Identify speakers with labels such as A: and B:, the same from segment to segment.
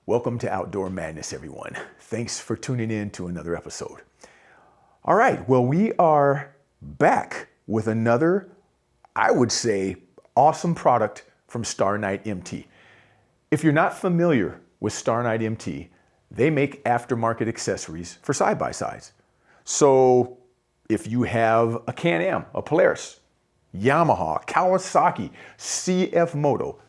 A: Welcome to Outdoor Madness, everyone. Thanks for tuning in to another episode. All right, well, we are back with another, I would say, awesome product from Star Night MT. If you're not familiar with Star Night MT, they make aftermarket accessories for side-by-sides. So if you have a Can-Am, a Polaris, Yamaha, Kawasaki, CF Moto,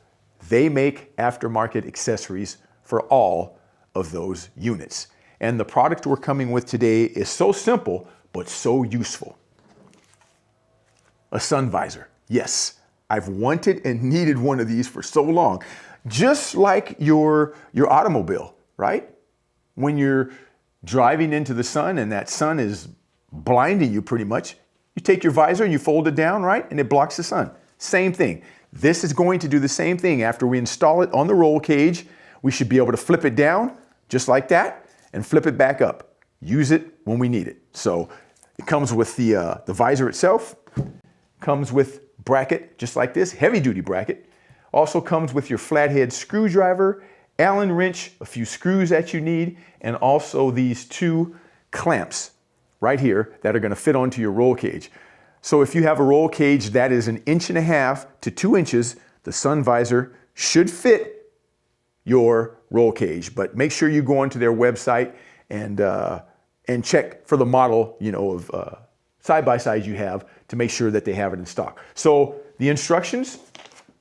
A: they make aftermarket accessories for all of those units. And the product we're coming with today is so simple, but so useful. A sun visor. Yes, I've wanted and needed one of these for so long. Just like your automobile, right? When you're driving into the sun and that sun is blinding you pretty much, you take your visor and you fold it down, right? And it blocks the sun. Same thing. This is going to do the same thing. After we install it on the roll cage, we should be able to flip it down just like that and flip it back up. Use it when we need it. So it comes with the visor itself, comes with bracket just like this, heavy duty bracket. Also comes with your flathead screwdriver, Allen wrench, a few screws that you need, and also these two clamps right here that are going to fit onto your roll cage. So if you have a roll cage that is 1.5 to 2 inches, the sun visor should fit your roll cage. But make sure you go onto their website and check for the model, of side-by-side you have to make sure that they have it in stock. So the instructions,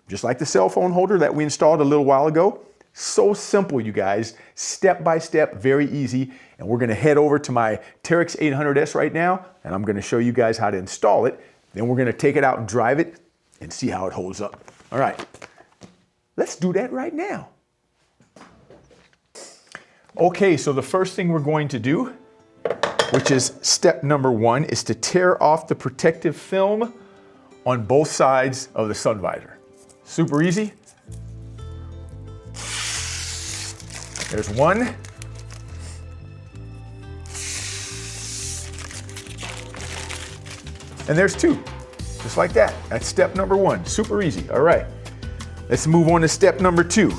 A: just like the cell phone holder that we installed a little while ago, so simple, you guys, step by step, very easy. And we're gonna head over to my Terex 800S right now, and I'm gonna show you guys how to install it. Then we're gonna take it out and drive it and see how it holds up. All right, let's do that right now. Okay, so the first thing we're going to do, which is step number 1, is to tear off the protective film on both sides of the sun visor. Super easy. There's one. And there's two, just like that. That's step number 1, super easy. All right, let's move on to step number 2.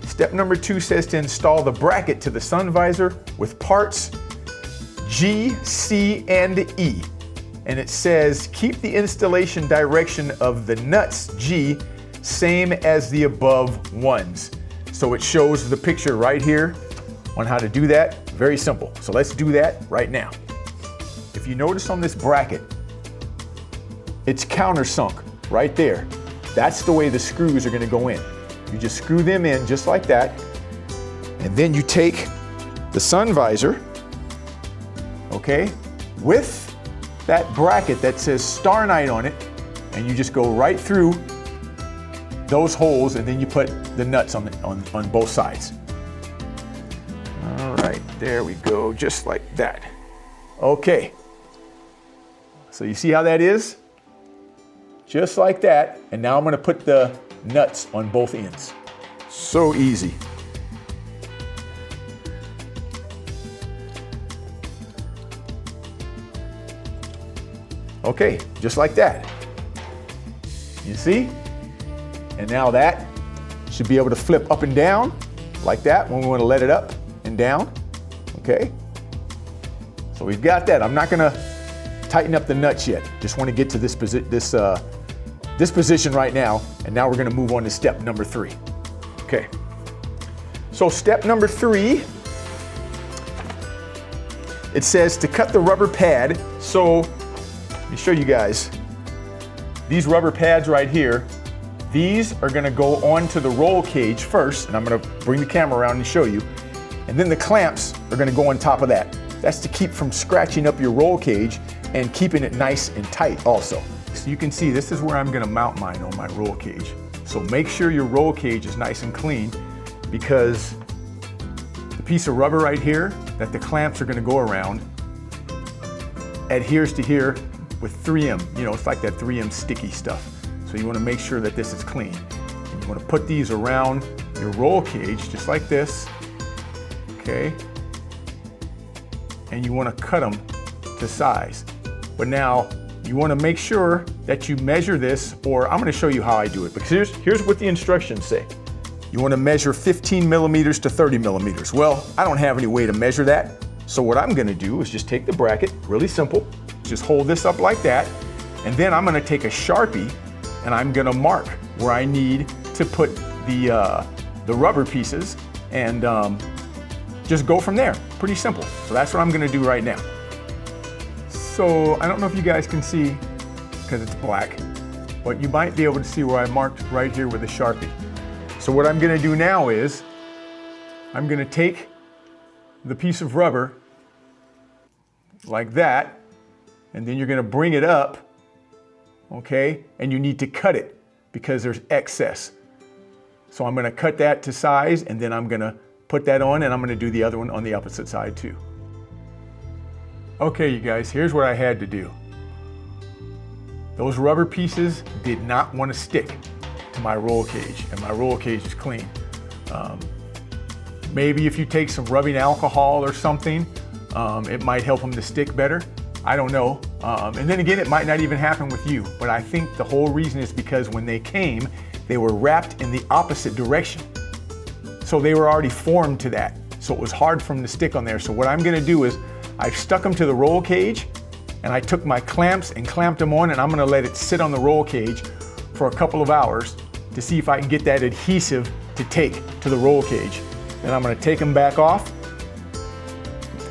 A: Step number 2 says to install the bracket to the sun visor with parts G, C, and E. And it says keep the installation direction of the nuts G same as the above ones. So it shows the picture right here on how to do that. Very simple. So let's do that right now. If you notice on this bracket, it's countersunk right there. That's the way the screws are gonna go in. You just screw them in just like that. And then you take the sun visor, okay, with that bracket that says Star Night on it, and you just go right through those holes, and then you put the nuts on both sides. All right, there we go, just like that. Okay, so you see how that is? Just like that, and now I'm gonna put the nuts on both ends. So easy. Okay, just like that. You see? And now that should be able to flip up and down like that when we want to let it up and down, okay? So we've got that. I'm not gonna tighten up the nuts yet. Just want to get to this position right now, and now we're gonna move on to step number 3. Okay, so step number 3, it says to cut the rubber pad. So let me show you guys. These rubber pads right here, these are gonna go onto the roll cage first, and I'm gonna bring the camera around and show you. And then the clamps are gonna go on top of that. That's to keep from scratching up your roll cage and keeping it nice and tight also. So you can see this is where I'm gonna mount mine on my roll cage. So make sure your roll cage is nice and clean, because the piece of rubber right here that the clamps are gonna go around adheres to here with 3M. It's like that 3M sticky stuff. So you wanna make sure that this is clean. And you wanna put these around your roll cage just like this, okay? And you wanna cut them to size. But now, you wanna make sure that you measure this, or I'm gonna show you how I do it, because here's what the instructions say. you want to measure 15 millimeters to 30 millimeters. Well, I don't have any way to measure that. So what I'm going to do is just take the bracket, really simple, just hold this up like that, and then I'm going to take a Sharpie and I'm going to mark where I need to put the rubber pieces and just go from there. Pretty simple. So that's what I'm going to do right now. So I don't know if you guys can see because it's black, but you might be able to see where I marked right here with a Sharpie. So what I'm going to do now is I'm going to take the piece of rubber like that, and then you're going to bring it up, okay? And you need to cut it because there's excess. So I'm going to cut that to size, and then I'm going to put that on, and I'm going to do the other one on the opposite side too. Okay, you guys, here's what I had to do. Those rubber pieces did not want to stick to my roll cage, and my roll cage is clean. Maybe if you take some rubbing alcohol or something, it might help them to stick better. I don't know. And then again, it might not even happen with you, but I think the whole reason is because when they came, they were wrapped in the opposite direction. So they were already formed to that. So it was hard for them to stick on there. So what I'm gonna do is I've stuck them to the roll cage, and I took my clamps and clamped them on, and I'm gonna let it sit on the roll cage for a couple of hours to see if I can get that adhesive to take to the roll cage. Then I'm gonna take them back off.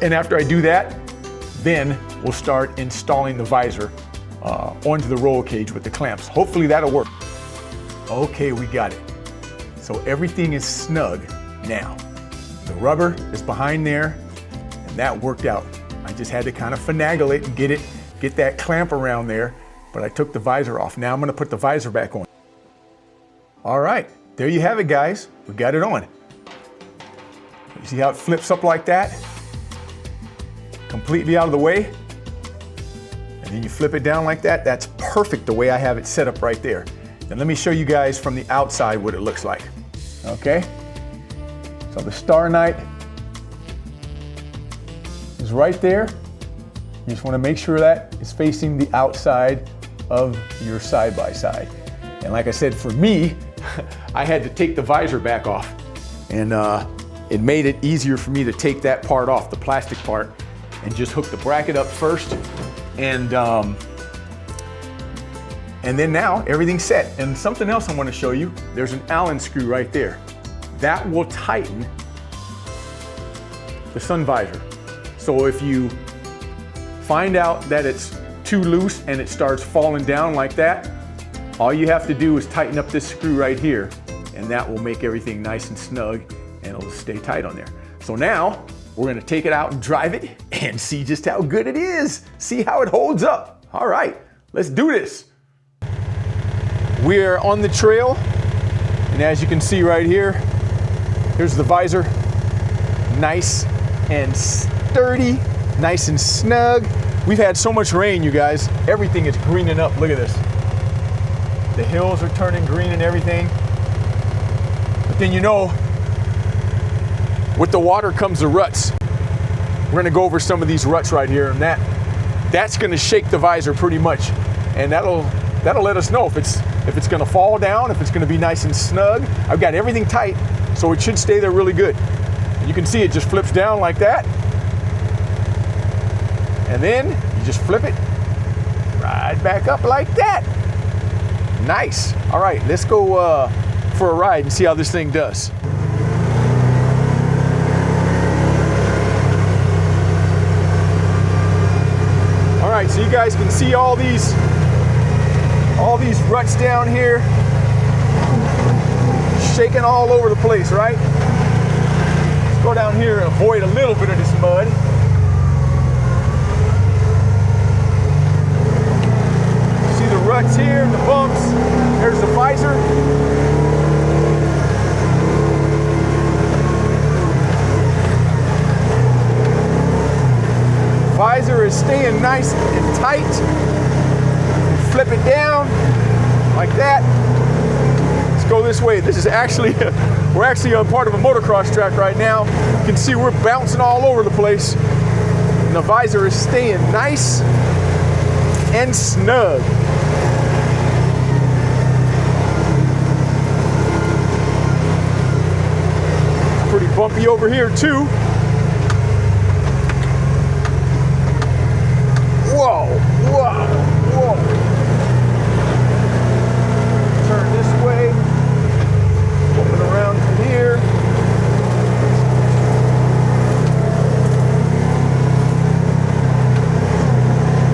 A: And after I do that, then we'll start installing the visor onto the roll cage with the clamps. Hopefully that'll work. Okay, we got it. So everything is snug now. The rubber is behind there, and that worked out. I just had to kind of finagle it and get that clamp around there, but I took the visor off. Now I'm gonna put the visor back on. All right, there you have it, guys. We got it on. You see how it flips up like that? Completely out of the way. And then you flip it down like that. That's perfect the way I have it set up right there. And let me show you guys from the outside what it looks like. Okay? So the Star Night is right there. You just want to make sure that is facing the outside of your side-by-side. And like I said, for me, I had to take the visor back off. And it made it easier for me to take that part off, the plastic part, and just hook the bracket up first. And then now everything's set. And something else I want to show you, there's an Allen screw right there. That will tighten the sun visor. So if you find out that it's too loose and it starts falling down like that, all you have to do is tighten up this screw right here, and that will make everything nice and snug, and it'll stay tight on there. So now we're gonna take it out and drive it and see just how good it is. See how it holds up. All right, let's do this. We're on the trail, and as you can see right here, here's the visor. Nice and sturdy, nice and snug. We've had so much rain, you guys. Everything is greening up. Look at this. The hills are turning green and everything. But then you know, with the water comes the ruts. We're gonna go over some of these ruts right here, and that's gonna shake the visor pretty much. And that'll let us know if it's gonna fall down, if it's gonna be nice and snug. I've got everything tight, so it should stay there really good. And you can see it just flips down like that. And then you just flip it right back up like that. Nice. All right, let's go for a ride and see how this thing does. All right, so you guys can see all these ruts down here, shaking all over the place, right? Let's go down here and avoid a little bit of this mud. See the ruts here, the bumps. There's the visor. Visor is staying nice and tight. Flip it down like that. Let's go this way. This is actually, we're actually on part of a motocross track right now. You can see we're bouncing all over the place. And the visor is staying nice and snug. bumpy over here too. Whoa, whoa, whoa. Turn this way. Open around from here.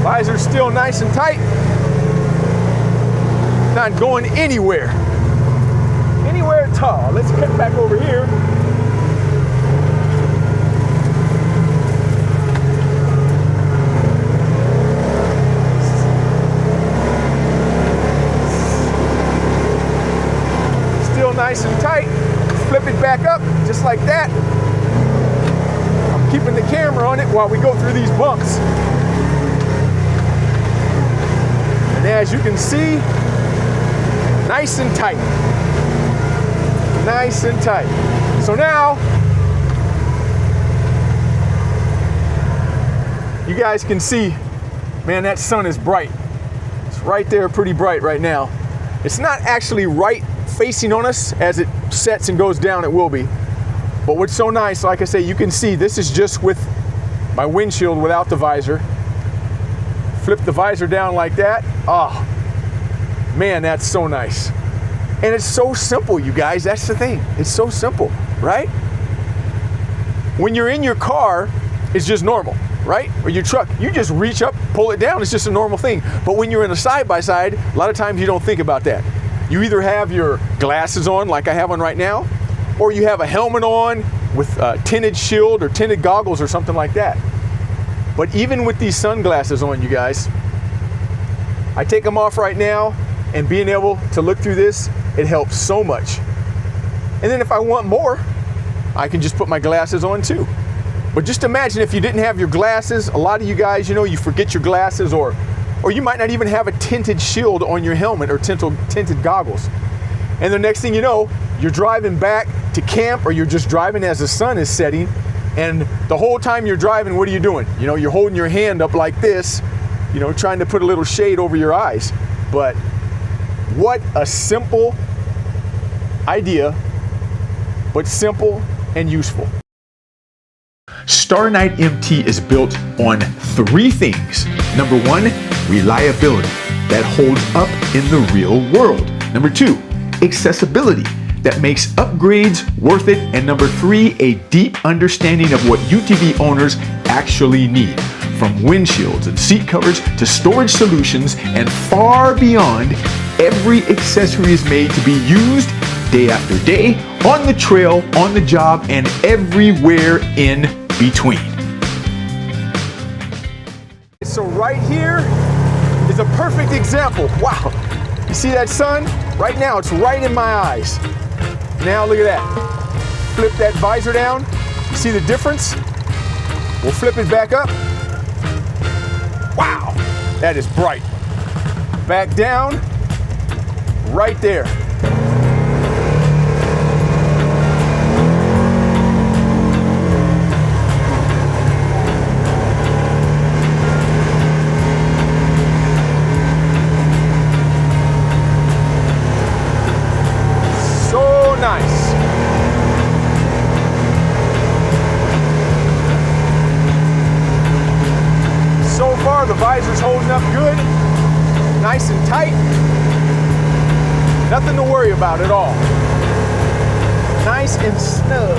A: Visor's still nice and tight. Not going anywhere. Anywhere at all. Let's cut back over here. Still nice and tight. Flip it back up just like that. I'm keeping the camera on it while we go through these bumps. And as you can see, nice and tight. Nice and tight. So now, you guys can see, man, that sun is bright. It's right there, pretty bright right now. It's not actually right facing on us. As it sets and goes down, it will be. But what's so nice, like I say, you can see this is just with my windshield without the visor. Flip the visor down like that. Oh, man, that's so nice. And it's so simple, you guys. That's the thing. It's so simple, right? When you're in your car, it's just normal, right? Or your truck, you just reach up, pull it down. It's just a normal thing. But when you're in a side-by-side, a lot of times you don't think about that. You either have your glasses on, like I have on right now, or you have a helmet on with a tinted shield or tinted goggles or something like that. But even with these sunglasses on, you guys, I take them off right now, and being able to look through this, it helps so much. And then if I want more, I can just put my glasses on too. But just imagine if you didn't have your glasses. A lot of you guys, you know, you forget your glasses, or you might not even have a tinted shield on your helmet or tinted goggles. And the next thing you know, you're driving back to camp, or you're just driving as the sun is setting. And the whole time you're driving, what are you doing? You know, you're holding your hand up like this, you know, trying to put a little shade over your eyes. But what a simple idea, but simple and useful. Star Night MT is built on 3 things. Number 1, reliability that holds up in the real world. Number 2, accessibility that makes upgrades worth it. And number 3, a deep understanding of what UTV owners actually need. From windshields and seat covers to storage solutions and far beyond, every accessory is made to be used day after day, on the trail, on the job, and everywhere in between. So right here is a perfect example. Wow, you see that sun? Right now, it's right in my eyes. Now look at that. Flip that visor down. You see the difference? We'll flip it back up. Wow, that is bright. Back down, right there. So nice. So far, the visor's holding up good, nice and tight. Nothing to worry about at all. Nice and snug.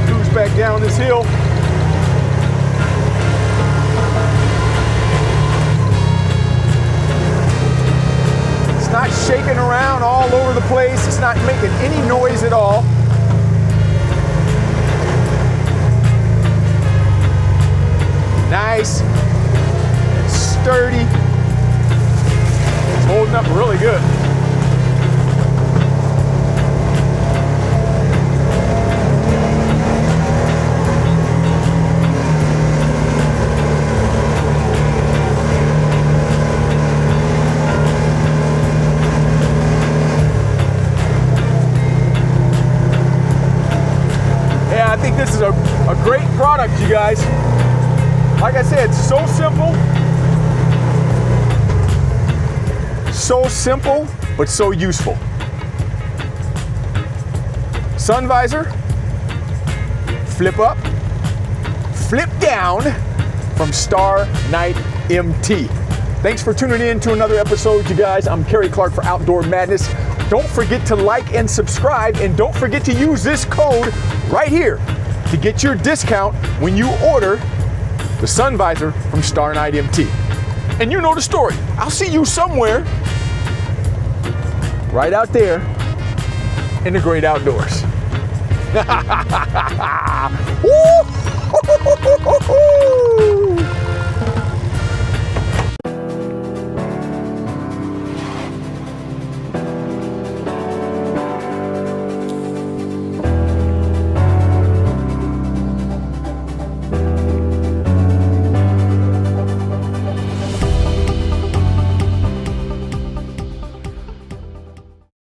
A: Cruise back down this hill. Not shaking around all over the place. It's not making any noise at all. Nice, sturdy. It's holding up really good. think this is a great product, you guys. Like I said, so simple, but so useful. Sun visor, flip up, flip down from Star Night MT. Thanks for tuning in to another episode, you guys. I'm Kerry Clark for Outdoor Madness. Don't forget to like and subscribe, and don't forget to use this code right here to get your discount when you order the sun visor from Star Night MT. And you know the story. I'll see you somewhere right out there in the great outdoors. Woo!